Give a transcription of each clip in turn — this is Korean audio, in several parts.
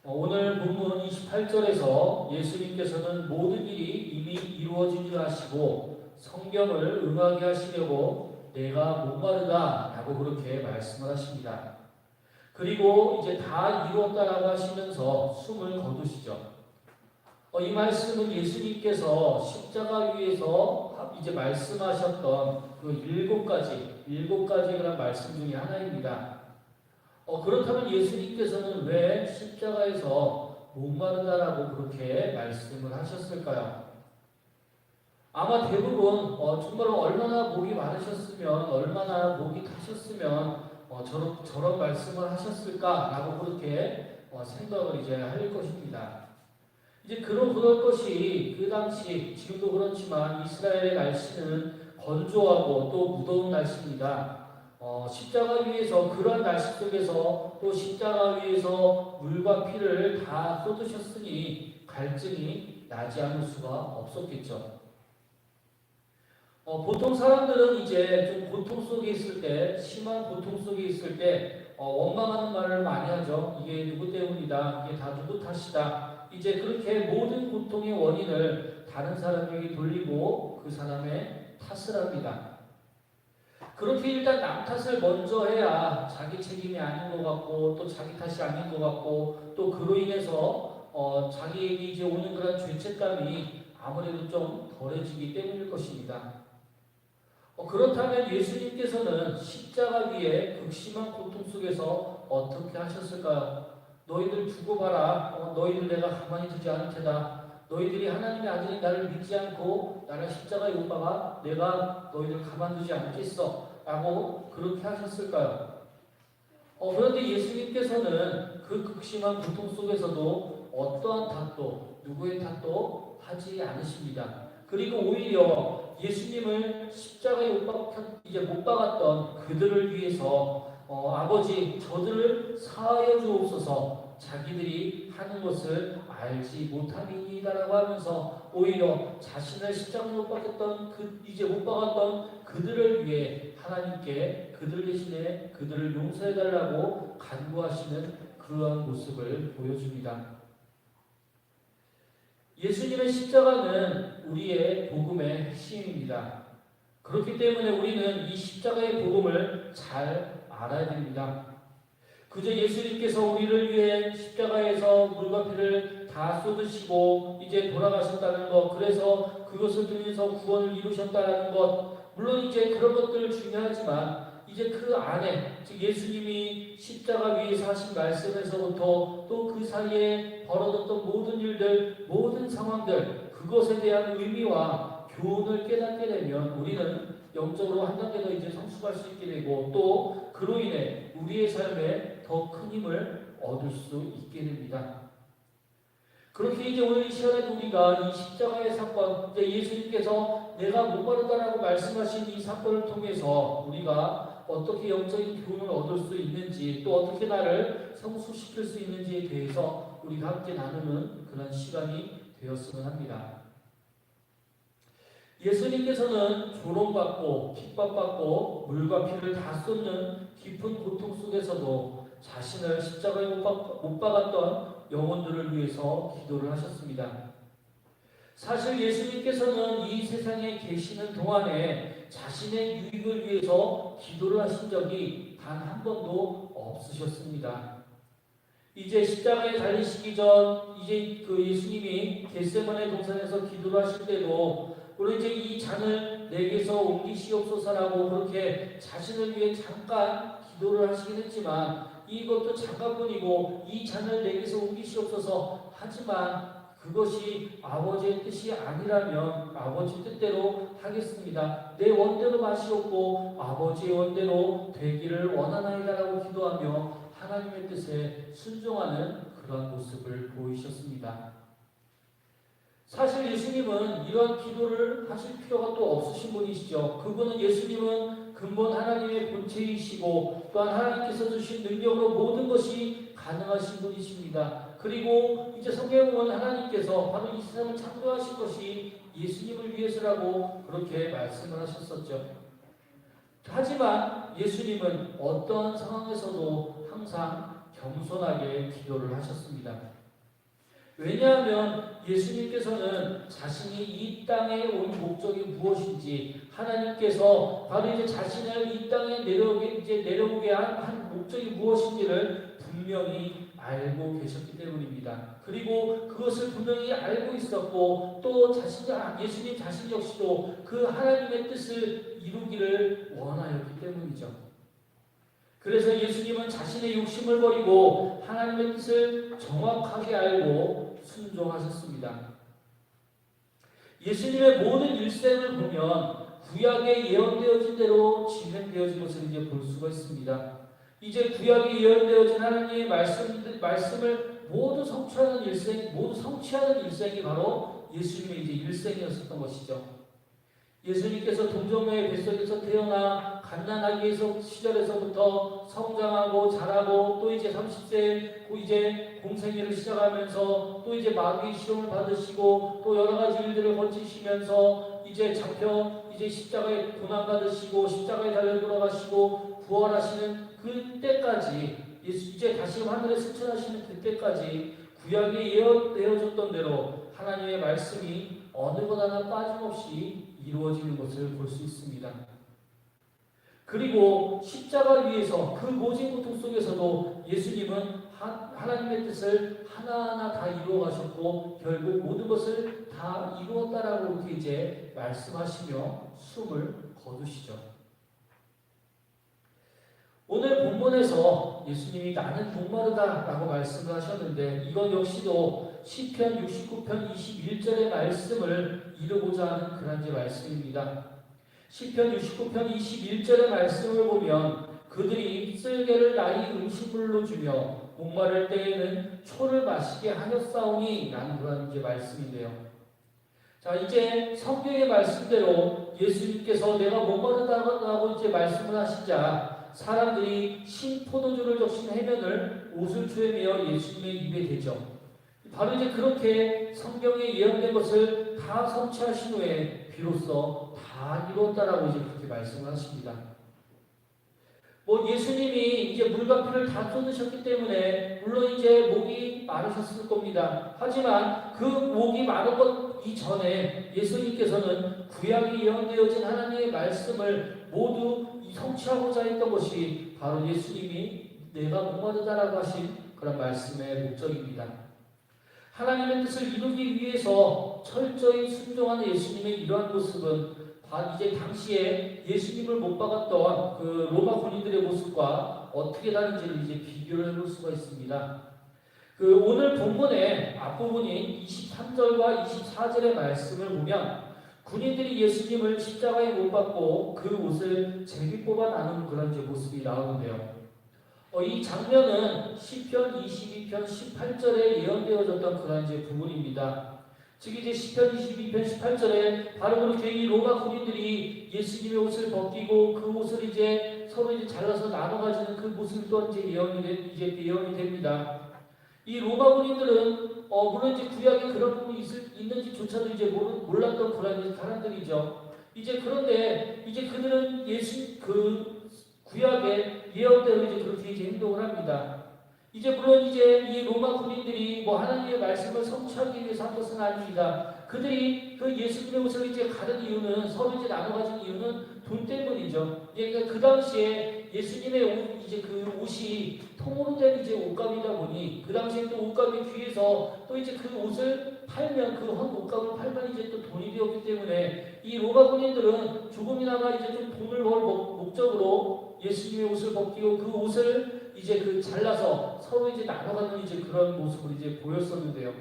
오늘 본문 28절에서 예수님께서는 모든 일이 이미 이루어진 줄 아시고 성경을 응하게 하시려고 내가 목마르다 라고 그렇게 말씀을 하십니다. 그리고 이제 다 이루었다라고 하시면서 숨을 거두시죠. 이 말씀은 예수님께서 십자가 위에서 이제 말씀하셨던 그 일곱 가지 그런 말씀 중에 하나입니다. 그렇다면 예수님께서는 왜 십자가에서 목마르다라고 그렇게 말씀을 하셨을까요? 아마 대부분 정말 얼마나 목이 마르셨으면 얼마나 목이 타셨으면 저런 말씀을 하셨을까라고 그렇게 생각을 이제 할 것입니다. 이제 그럴 것이 그 당시 지금도 그렇지만 이스라엘의 날씨는 건조하고 또 무더운 날씨입니다. 십자가 위에서 그런 날씨 속에서 또 십자가 위에서 물과 피를 다 쏟으셨으니 갈증이 나지 않을 수가 없었겠죠. 보통 사람들은 이제 좀 고통 속에 있을 때, 심한 고통 속에 있을 때 원망하는 말을 많이 하죠. 이게 누구 때문이다. 이게 다 누구 탓이다. 이제 그렇게 모든 고통의 원인을 다른 사람에게 돌리고 그 사람의 탓을 합니다. 그렇게 일단 남 탓을 먼저 해야 자기 책임이 아닌 것 같고 또 자기 탓이 아닌 것 같고 또 그로 인해서 자기에게 이제 오는 그런 죄책감이 아무래도 좀 덜해지기 때문일 것입니다. 그렇다면 예수님께서는 십자가 위에 극심한 고통 속에서 어떻게 하셨을까요? 너희들 두고 봐라. 너희들 내가 가만히 두지 않을 테다. 너희들이 하나님의 아들인 나를 믿지 않고 나를 십자가에 못 박아 내가 너희들 가만두지 않겠어. 라고 그렇게 하셨을까요? 그런데 예수님께서는 그 극심한 고통 속에서도 어떠한 탓도 누구의 탓도 하지 않으십니다. 그리고 오히려 예수님을 십자가에 못 박았던 그들을 위해서 아버지 저들을 사하여 주옵소서 자기들이 하는 것을 알지 못함이니이다라고 하면서 오히려 자신을 십자가에 못 박았던 이제 못 박았던 그들을 위해 하나님께 그들 대신에 그들을 용서해 달라고 간구하시는 그러한 모습을 보여줍니다. 예수님의 십자가는 우리의 복음의 핵심입니다. 그렇기 때문에 우리는 이 십자가의 복음을 잘 알아야 됩니다. 그저 예수님께서 우리를 위해 십자가에서 물과 피를 다 쏟으시고 이제 돌아가셨다는 것, 그래서 그것을 통해서 구원을 이루셨다는 것, 물론 이제 그런 것들 중요하지만 이제 그 안에 즉 예수님이 십자가 위에서 하신 말씀에서부터 또 그 사이에 벌어졌던 모든 일들, 모든 상황들, 그것에 대한 의미와 교훈을 깨닫게 되면 우리는 영적으로 한 단계 더 이제 성숙할 수 있게 되고 또 그로 인해 우리의 삶에 더 큰 힘을 얻을 수 있게 됩니다. 그렇게 이제 오늘 이 시간에 우리가 이 십자가의 사건, 이제 예수님께서 내가 목마르다라고 말씀하신 이 사건을 통해서 우리가 어떻게 영적인 교훈을 얻을 수 있는지 또 어떻게 나를 성숙시킬 수 있는지에 대해서 우리가 함께 나누는 그런 시간이 되었으면 합니다. 예수님께서는 조롱받고 핍박받고 물과 피를 다 쏟는 깊은 고통 속에서도 자신을 십자가에 못 박았던 영혼들을 위해서 기도를 하셨습니다. 사실 예수님께서는 이 세상에 계시는 동안에 자신의 유익을 위해서 기도를 하신 적이 단 한 번도 없으셨습니다. 이제 십자가에 달리시기 전 이제 그 예수님이 겟세마네 동산에서 기도를 하실 때도 물론 이제 이 잔을 내게서 옮기시옵소서라고 그렇게 자신을 위해 잠깐 기도를 하시긴 했지만 이것도 잠깐뿐이고 이 잔을 내게서 옮기시옵소서 하지만 그것이 아버지의 뜻이 아니라면 아버지 뜻대로 하겠습니다. 내 원대로 마시옵고 아버지의 원대로 되기를 원하나이다라고 기도하며 하나님의 뜻에 순종하는 그런 모습을 보이셨습니다. 사실 예수님은 이런 기도를 하실 필요가 또 없으신 분이시죠. 그분은 예수님은 근본 하나님의 본체이시고 또한 하나님께서 주신 능력으로 모든 것이 가능하신 분이십니다. 그리고 이제 성경에 보면 하나님께서 바로 이 세상을 창조하신 것이 예수님을 위해서라고 그렇게 말씀을 하셨었죠. 하지만 예수님은 어떤 상황에서도 항상 겸손하게 기도를 하셨습니다. 왜냐하면 예수님께서는 자신이 이 땅에 온 목적이 무엇인지, 하나님께서 바로 이제 자신을 이 땅에 내려오게 한 목적이 무엇인지를 분명히 알고 계셨기 때문입니다. 그리고 그것을 분명히 알고 있었고, 또 예수님 자신 역시도 그 하나님의 뜻을 이루기를 원하였기 때문이죠. 그래서 예수님은 자신의 욕심을 버리고 하나님의 뜻을 정확하게 알고 순종하셨습니다. 예수님의 모든 일생을 보면 구약에 예언되어진 대로 진행되어진 것을 이제 볼 수가 있습니다. 이제 구약에 예언되어진 하나님의 말씀을 모두 성취하는 일생이 바로 예수님의 이제 일생이었었던 것이죠. 예수님께서 동정녀의 뱃속에서 태어나 갓난아기 시절에서부터 성장하고 자라고, 또 이제 30세 이제 공생애를 시작하면서 또 이제 마귀의 시험을 받으시고, 또 여러 가지 일들을 거치시면서 이제 잡혀 이제 십자가에 고난 받으시고 십자가에 달려 돌아가시고 부활하시는 그때까지, 이제 다시 하늘에 승천하시는 그때까지 구약에 예언되어졌던 대로 하나님의 말씀이 어느 것 하나 빠짐없이 이루어지는 것을 볼 수 있습니다. 그리고 십자가 위에서 그 모진 고통 속에서도 예수님은 하나님의 뜻을 하나하나 다 이루어 가셨고, 결국 모든 것을 다 이루었다라고 이렇게 이제 말씀하시며 숨을 거두시죠. 오늘 본문에서 예수님이 나는 목마르다라고 말씀을 하셨는데, 이건 역시도 시편 69편 21절의 말씀을 이루고자 하는 그런 말씀입니다. 시편 69편 21절의 말씀을 보면 그들이 쓸개를 나의 음식물로 주며 목마를 때에는 초를 마시게 하였사오니 라는 그런 말씀인데요. 자, 이제 성경의 말씀대로 예수님께서 내가 목마르다고 이제 말씀을 하시자 사람들이 신 포도주를 적신 해면을 옷을 조여매어 예수님의 입에 대죠. 바로 이제 그렇게 성경에 예언된 것을 다 성취하신 후에 비로소 다 이루었다라고 이제 그렇게 말씀을 하십니다. 예수님이 이제 물과 피를 다 쏟으셨기 때문에 물론 이제 목이 마르셨을 겁니다. 하지만 그 목이 마른 것 이전에 예수님께서는 구약이 예언되어진 하나님의 말씀을 모두 성취하고자 했던 것이 바로 예수님이 내가 목마르다라고 하신 그런 말씀의 목적입니다. 하나님의 뜻을 이루기 위해서 철저히 순종하는 예수님의 이러한 모습은 이제 당시에 예수님을 못 박았던 그 로마 군인들의 모습과 어떻게 다른지를 이제 비교를 해볼 수가 있습니다. 오늘 본문의 앞부분인 23절과 24절의 말씀을 보면 군인들이 예수님을 십자가에 못 박고 그 옷을 제비 뽑아 나누는 그런 모습이 나오는데요. 이 장면은 시편 22편 18절에 예언되어졌던 그런 부분입니다. 즉 이제 시편 22편 18절에 바로 그렇게 이 로마 군인들이 예수님의 옷을 벗기고 그 옷을 이제 서로 이제 잘라서 나눠 가지는 그 모습 또한 예언이 됩니다. 이 로마 군인들은 물론 이제 구약에 그런 부분이 있는지조차도 이제 몰랐던 그런 사람들이죠. 그런데 이제 그들은 구약의 예언대로 이제 그렇게 이제 행동을 합니다. 물론 이 로마 군인들이 하나님의 말씀을 성취하기 위해서 한 것은 아닙니다. 그들이 그 예수님의 옷을 이제 가른 이유는, 서로 이제 나눠 가진 이유는 돈 때문이죠. 그러니까 그 당시에 예수님의 그 옷이 통으로 된 옷감이다 보니 그 당시에 또 옷감이 귀해서 또 이제 그 옷을 팔면 그 헌 옷감을 팔면 이제 또 돈이 되었기 때문에 이 로마 군인들은 조금이나마 좀 돈을 벌 목적으로 예수님의 옷을 벗기고 그 옷을 잘라서 서로 나눠가는 그런 모습을 보였었는데요.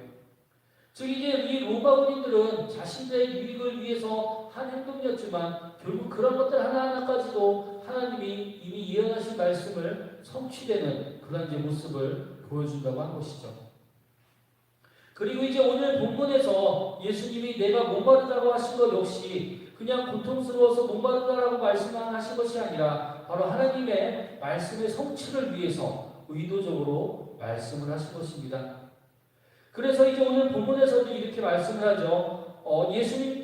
즉 이 로마 군인들은 자신들의 유익을 위해서 한 행동이었지만 결국 그런 것들 하나하나까지도 하나님이 이미 예언하신 말씀을 성취되는 그런 모습을 보여준다고 한 것이죠. 그리고 오늘 본문에서 예수님이 내가 목마르다고 하신 것 역시 그냥 고통스러워서 목마르다라고 말씀만 하신 것이 아니라 바로 하나님의 말씀의 성취를 위해서 의도적으로 말씀을 하신 것입니다. 그래서 오늘 본문에서도 이렇게 말씀을 하죠.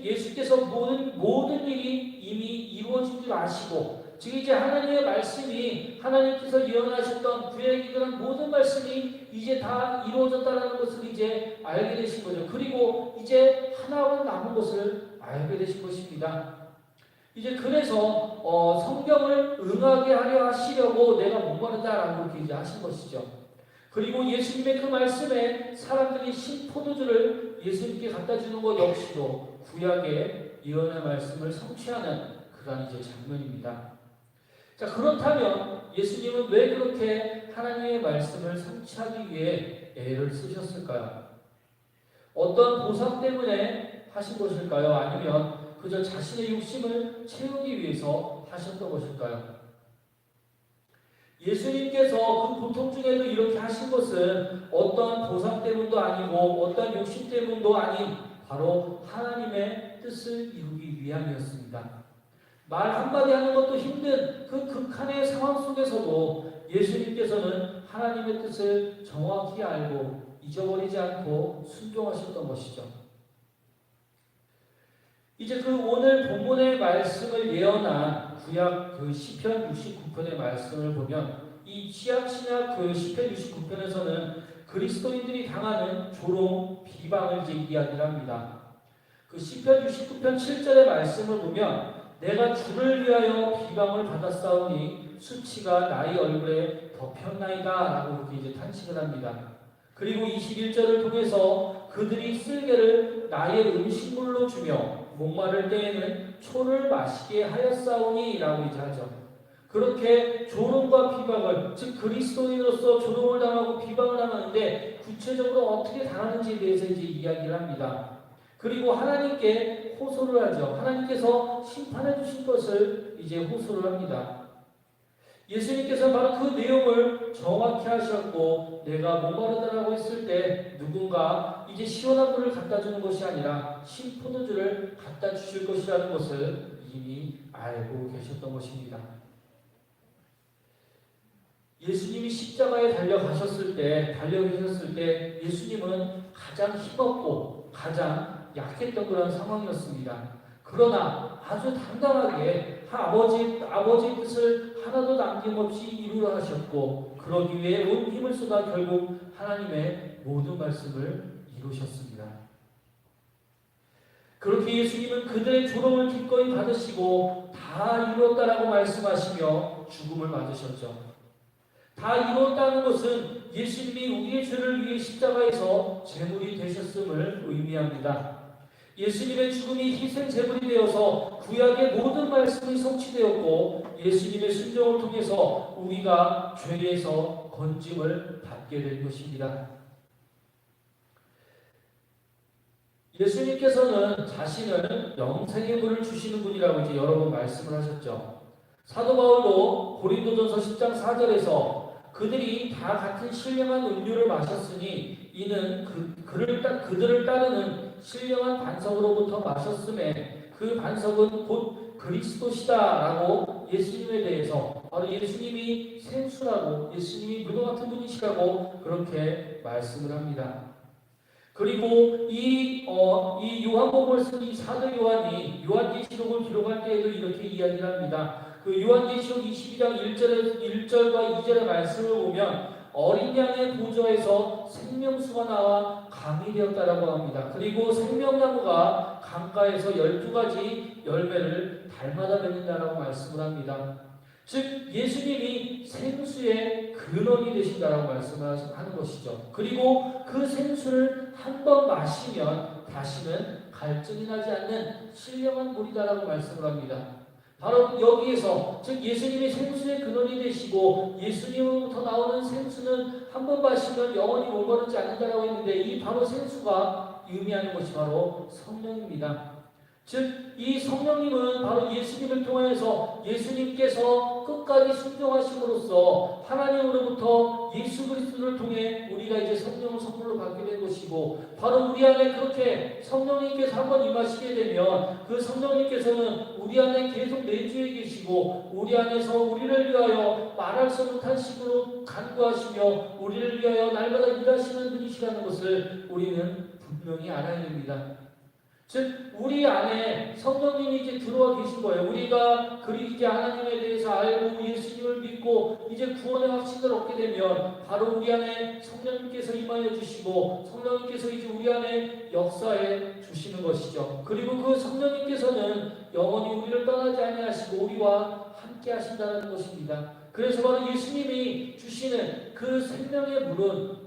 예수께서 모든 일이 이미 이루어진 줄 아시고 즉 이제 하나님의 말씀이 하나님께서 예언하셨던 구약에 그런 모든 말씀이 이제 다 이루어졌다는 것을 이제 알게 되신 거죠. 그리고 이제 하나만 남은 것을 알게 되신 것입니다. 이제 그래서 성경을 응하게 하려 하시려고 내가 목마르다라고 그렇게 이제 하신 것이죠. 그리고 예수님의 그 말씀에 사람들이 신 포도주를 예수님께 갖다 주는 것 역시도 구약의 예언의 말씀을 성취하는 그런 이제 장면입니다. 자, 그렇다면 예수님은 왜 그렇게 하나님의 말씀을 성취하기 위해 애를 쓰셨을까요? 어떤 보상 때문에 하신 것일까요? 아니면 그저 자신의 욕심을 채우기 위해서 하셨던 것일까요? 예수님께서 그 고통 중에도 이렇게 하신 것은 어떤 보상 때문도 아니고 어떤 욕심 때문도 아닌 바로 하나님의 뜻을 이루기 위함이었습니다. 말 한마디 하는 것도 힘든 그 극한의 상황 속에서도 예수님께서는 하나님의 뜻을 정확히 알고 잊어버리지 않고 순종하셨던 것이죠. 이제 그 오늘 본문의 말씀을 예언한 구약 그 시편 69편의 말씀을 보면 이 신약 그 시편 69편에서는 그리스도인들이 당하는 조롱, 비방을 이제 이야기를 합니다. 그 시편 69편 7절의 말씀을 보면 내가 주를 위하여 비방을 받았사오니 수치가 나의 얼굴에 덮였나이다 라고 이렇게 이제 탄식을 합니다. 그리고 21절을 통해서 그들이 쓸개를 나의 음식물로 주며 목마를 때에는 초를 마시게 하였사오니 라고 이제 하죠. 그렇게 조롱과 비방을, 즉 그리스도인으로서 조롱을 당하고 비방을 당하는데 구체적으로 어떻게 당하는지에 대해서 이제 이야기를 합니다. 그리고 하나님께 호소를 하죠. 하나님께서 심판해 주신 것을 이제 호소를 합니다. 예수님께서 바로 그 내용을 정확히 하셨고 내가 목마르다라고 했을 때 누군가 이제 시원한 물을 갖다 주는 것이 아니라 신포도주를 갖다 주실 것이라는 것을 이미 알고 계셨던 것입니다. 예수님이 십자가에 달려계셨을 때 예수님은 가장 힘없고 가장 약했던 그런 상황이었습니다. 그러나 아주 당당하게 아버지의 뜻을 하나도 남김없이 이루려 하셨고 그러기 위해 온 힘을 쏟아 결국 하나님의 모든 말씀을 이루셨습니다. 그렇게 예수님은 그들의 조롱을 기꺼이 받으시고 다 이루었다라고 말씀하시며 죽음을 맞으셨죠. 다 이루었다는 것은 예수님이 우리의 죄를 위해 십자가에서 제물이 되셨음을 의미합니다. 예수님의 죽음이 희생 제물이 되어서 구약의 모든 말씀이 성취되었고 예수님의 순종을 통해서 우리가 죄에서 건짐을 받게 된 것입니다. 예수님께서는 자신을 영생의 물을 주시는 분이라고 이제 여러 번 말씀을 하셨죠. 사도 바울도 고린도전서 10장 4절에서 그들이 다 같은 신령한 음료를 마셨으니 이는 그들을 따르는 신령한 반석으로부터 마셨음에 그 반석은 곧 그리스도시다라고 예수님에 대해서 바로 예수님이 생수라고 예수님이 물과 같은 분이시라고 그렇게 말씀을 합니다. 그리고 이 요한복음을 쓴 이 사도 요한이 요한계시록을 기록할 때에도 이렇게 이야기를 합니다. 그 요한계시록 22장 1절과 2절의 말씀을 보면 어린 양의 보좌에서 생명수가 나와 강이 되었다라고 합니다. 그리고 생명나무가 강가에서 12가지 열매를 달마다 맺는다라고 말씀을 합니다. 즉 예수님이 생수의 근원이 되신다라고 말씀하는 것이죠. 그리고 그 생수를 한 번 마시면 다시는 갈증이 나지 않는 신령한 물이다라고 말씀을 합니다. 바로 여기에서 즉 예수님이 생수의 근원이 되시고 예수님으로부터 나오는 생수는 한 번 마시면 영원히 목마르지 않는다라고 했는데 이 바로 생수가 의미하는 것이 바로 성령입니다. 즉 이 성령님은 바로 예수님을 통해서 예수님께서 끝까지 순종하심으로써 하나님으로부터 예수 그리스도를 통해 우리가 이제 성령을 선물로 받게 된 것이고 바로 우리 안에 그렇게 성령님께서 한번 임하시게 되면 그 성령님께서는 우리 안에 계속 내주해 계시고 우리 안에서 우리를 위하여 말할 수 못한 식으로 간구하시며 우리를 위하여 날마다 일하시는 분이시라는 것을 우리는 분명히 알아야 됩니다. 즉 우리 안에 성령님이 이제 들어와 계신 거예요. 우리가 이제 하나님에 대해서 알고 예수님을 믿고 이제 구원의 확신을 얻게 되면 바로 우리 안에 성령님께서 임하여 주시고 성령님께서 이제 우리 안에 역사해 주시는 것이죠. 그리고 그 성령님께서는 영원히 우리를 떠나지 아니하시고 우리와 함께 하신다는 것입니다. 그래서 바로 예수님이 주시는 그 생명의 물은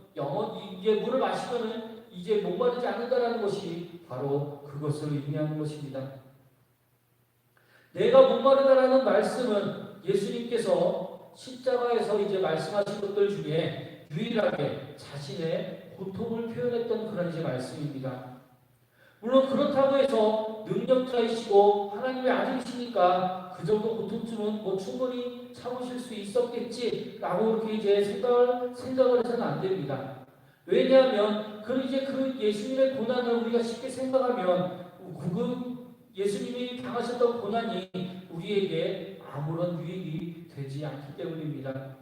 이게 물을 마시면은 이제 목마르지 않는다라는 것이 바로 그것을 의미하는 것입니다. 내가 목마르다라는 말씀은 예수님께서 십자가에서 이제 말씀하신 것들 중에 유일하게 자신의 고통을 표현했던 그런 이제 말씀입니다. 물론 그렇다고 해서 능력자이시고 하나님의 아들이시니까 그 정도 고통쯤은 뭐 충분히 참으실 수 있었겠지라고 그렇게 이제 생각을 해서는 안 됩니다. 왜냐하면 그 예수님의 고난을 우리가 쉽게 생각하면 그 예수님이 당하셨던 고난이 우리에게 아무런 유익이 되지 않기 때문입니다.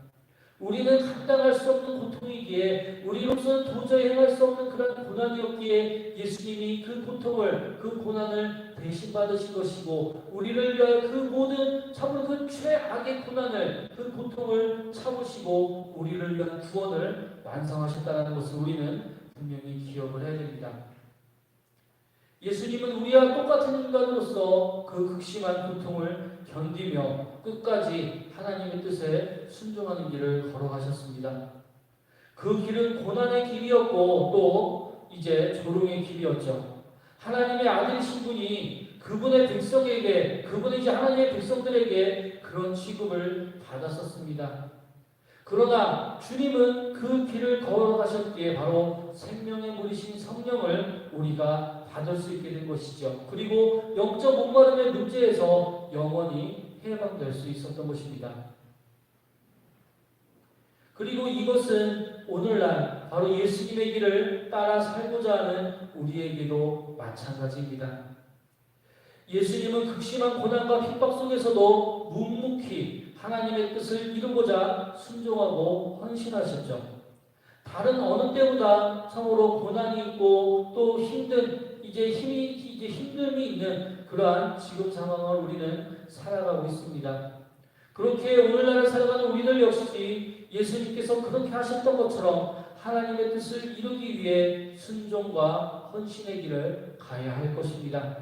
우리는 감당할 수 없는 고통이기에 우리로서는 도저히 행할 수 없는 그런 고난이었기에 예수님이 그 고통을 그 고난을 대신 받으신 것이고 우리를 위하여 그 모든 참으로 그 최악의 고난을 그 고통을 참으시고 우리를 위한 구원을 완성하셨다는 것을 우리는 분명히 기억을 해야 됩니다. 예수님은 우리와 똑같은 인간으로서 그 극심한 고통을 견디며 끝까지 하나님의 뜻에 순종하는 길을 걸어가셨습니다. 그 길은 고난의 길이었고 또 이제 조롱의 길이었죠. 하나님의 아들이신 분이 그분의 백성에게, 그분의 이제 하나님의 백성들에게 그런 취급을 받았었습니다. 그러나 주님은 그 길을 걸어가셨기에 바로 생명의 물이신 성령을 우리가 받을 수 있게 된 것이죠. 그리고 영적 목마름의 문제에서 영원히 해방될 수 있었던 것입니다. 그리고 이것은 오늘날 바로 예수님의 길을 따라 살고자 하는 우리에게도 마찬가지입니다. 예수님은 극심한 고난과 핍박 속에서도 묵묵히 하나님의 뜻을 이루고자 순종하고 헌신하셨죠. 다른 어느 때보다 참으로 고난이 있고 또 힘듦이 있는 그러한 지금 상황을 우리는 살아가고 있습니다. 그렇게 오늘날을 살아가는 우리들 역시 예수님께서 그렇게 하셨던 것처럼 하나님의 뜻을 이루기 위해 순종과 헌신의 길을 가야 할 것입니다.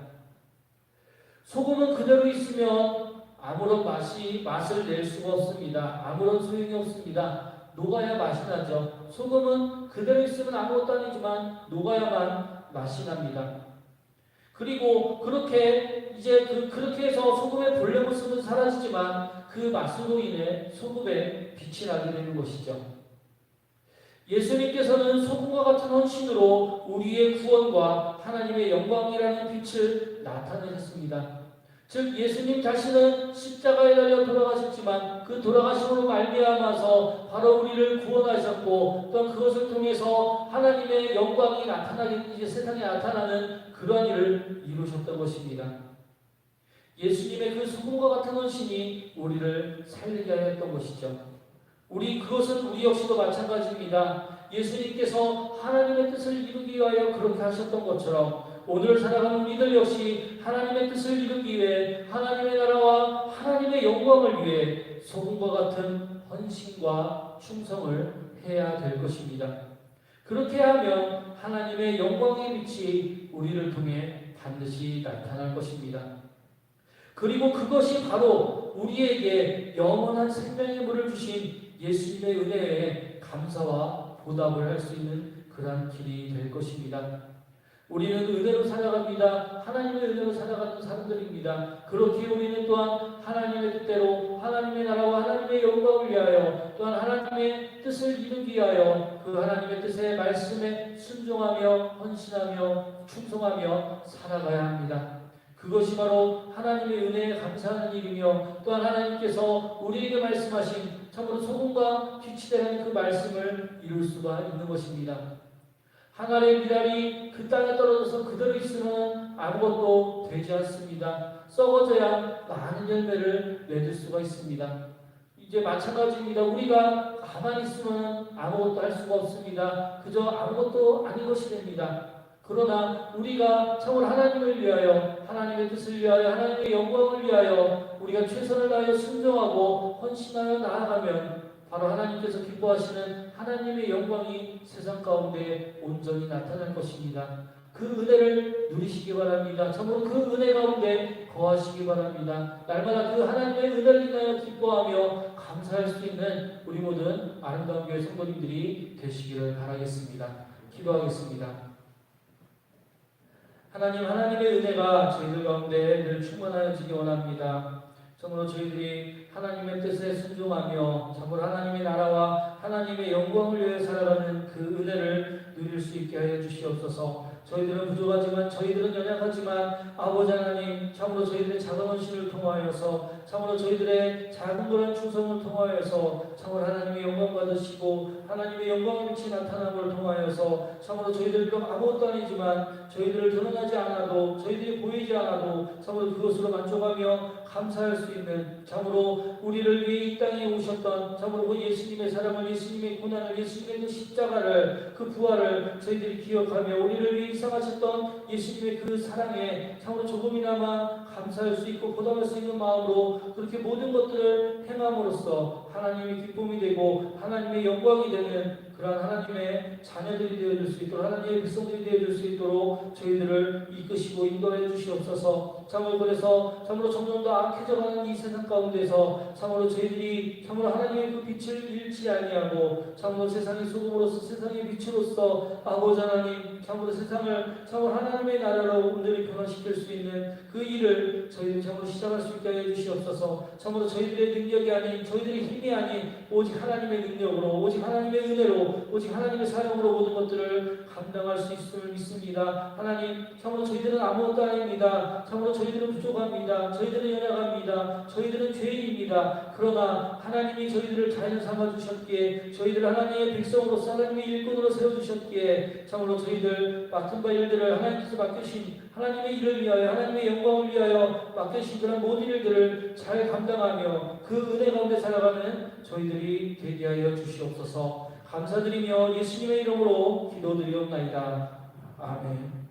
소금은 그대로 있으면 아무런 맛을 낼 수가 없습니다. 아무런 소용이 없습니다. 녹아야 맛이 나죠. 소금은 그대로 있으면 아무것도 아니지만 녹아야만 맛이 납니다. 그리고 그렇게 해서 소금의 본래 모습은 사라지지만 그 맛으로 인해 소금에 빛이 나게 되는 것이죠. 예수님께서는 소금과 같은 헌신으로 우리의 구원과 하나님의 영광이라는 빛을 나타내셨습니다. 즉 예수님 자신은 십자가에 달려 돌아가셨지만 그 돌아가심으로 말미암아서 바로 우리를 구원하셨고 또 그것을 통해서 하나님의 영광이 나타나게 이제 세상에 나타나는 그러한 일을 이루셨던 것입니다. 예수님의 그 소금과 같은 헌신이 우리를 살리게 하였던 것이죠. 그것은 우리 역시도 마찬가지입니다. 예수님께서 하나님의 뜻을 이루기 위하여 그렇게 하셨던 것처럼 오늘 살아가는 우리들 역시 하나님의 뜻을 이루기 위해 하나님의 나라와 하나님의 영광을 위해 소금과 같은 헌신과 충성을 해야 될 것입니다. 그렇게 하면 하나님의 영광의 빛이 우리를 통해 반드시 나타날 것입니다. 그리고 그것이 바로 우리에게 영원한 생명의 물을 주신 예수님의 은혜에 감사와 보답을 할 수 있는 그러한 길이 될 것입니다. 우리는 은혜로 살아갑니다. 하나님의 은혜로 살아가는 사람들입니다. 그렇게 우리는 또한 하나님의 뜻대로 하나님의 나라와 하나님의 영광을 위하여 또한 하나님의 뜻을 이루기 위하여 그 하나님의 뜻의 말씀에 순종하며 헌신하며 충성하며 살아가야 합니다. 그것이 바로 하나님의 은혜에 감사하는 일이며 또한 하나님께서 우리에게 말씀하신 참으로 소금과 빛이 되는 그 말씀을 이룰 수가 있는 것입니다. 한 알의 미랄이 그 땅에 떨어져서 그대로 있으면 아무것도 되지 않습니다. 썩어져야 많은 열매를 맺을 수가 있습니다. 이제 마찬가지입니다. 우리가 가만히 있으면 아무것도 할 수가 없습니다. 그저 아무것도 아닌 것이 됩니다. 그러나 우리가 참으로 하나님을 위하여, 하나님의 뜻을 위하여, 하나님의 영광을 위하여 우리가 최선을 다하여 순종하고 헌신하여 나아가면 바로 하나님께서 기뻐하시는 하나님의 영광이 세상 가운데 온전히 나타날 것입니다. 그 은혜를 누리시기 바랍니다. 참으로 그 은혜 가운데 거하시기 바랍니다. 날마다 그 하나님의 은혜를 인하여 기뻐하며 감사할 수 있는 우리 모든 아름다운 교회 성도님들이 되시기를 바라겠습니다. 기도하겠습니다. 하나님의 은혜가 저희들 가운데 늘 충만하여지기 원합니다. 참으로 저희들이 하나님의 뜻에 순종하며 참으로 하나님의 나라와 하나님의 영광을 위해 살아가는 그 은혜를 누릴 수 있게 하여 주시옵소서. 저희들은 부족하지만, 저희들은 연약하지만 아버지 하나님, 참으로 저희들의 작은 헌신을 통하여서, 참으로 저희들의 작은 그런 충성을 통하여서 참으로 하나님의 영광 받으시고 하나님의 영광의 빛이 나타남을 통하여서 참으로 저희들 비록 아무것도 아니지만 저희들을 드러나지 않아도, 저희들이 보이지 않아도 참으로 그것으로 만족하며 감사할 수 있는, 참으로 우리를 위해 이 땅에 오셨던 참으로 그 예수님의 사랑을, 예수님의 고난을, 예수님의 그 십자가를, 그 부활을 저희들이 기억하며 우리를 위해 희생하셨던 예수님의 그 사랑에 참으로 조금이나마 감사할 수 있고 보답할 수 있는 마음으로 그렇게 모든 것들을 행함으로써 하나님의 기쁨이 되고 하나님의 영광이 되는 그러한 하나님의 자녀들이 되어줄 수 있도록, 하나님의 백성들이 되어줄 수 있도록 저희들을 이끄시고 인도해 주시옵소서. 참으로 그래서 참으로 점점 더 악해져가는 이 세상 가운데서 참으로 저희들이 참으로 하나님의 그 빛을 잃지 아니하고 참으로 세상의 소금으로서, 세상의 빛으로서 아버지 하나님, 참으로 세상을 참으로 하나님의 나라로 온전히 변화시킬 수 있는 그 일을 저희들이 참으로 시작할 수 있게 해 주시옵소서. 참으로 저희들의 능력이 아닌, 저희들의 힘이 아닌 오직 하나님의 능력으로, 오직 하나님의 은혜로, 오직 하나님의 사랑으로 모든 것들을 감당할 수 있음을 믿습니다. 하나님, 참으로 저희들은 아무것도 아닙니다. 참으로 저희들은 부족합니다. 저희들은 연약합니다. 저희들은 죄인입니다. 그러나 하나님이 저희들을 자연 삼아 주셨기에, 저희들 하나님의 백성으로서 하나님의 일꾼으로 세워주셨기에 참으로 저희들 맡은 바 일들을 하나님께서 맡기신 하나님의 일을 위하여, 하나님의 영광을 위하여 맡기신 그런 모든 일들을 잘 감당하며 그 은혜 가운데 살아가는 저희들이 되게 하여 주시옵소서. 감사드리며 예수님의 이름으로 기도드리옵나이다. 아멘.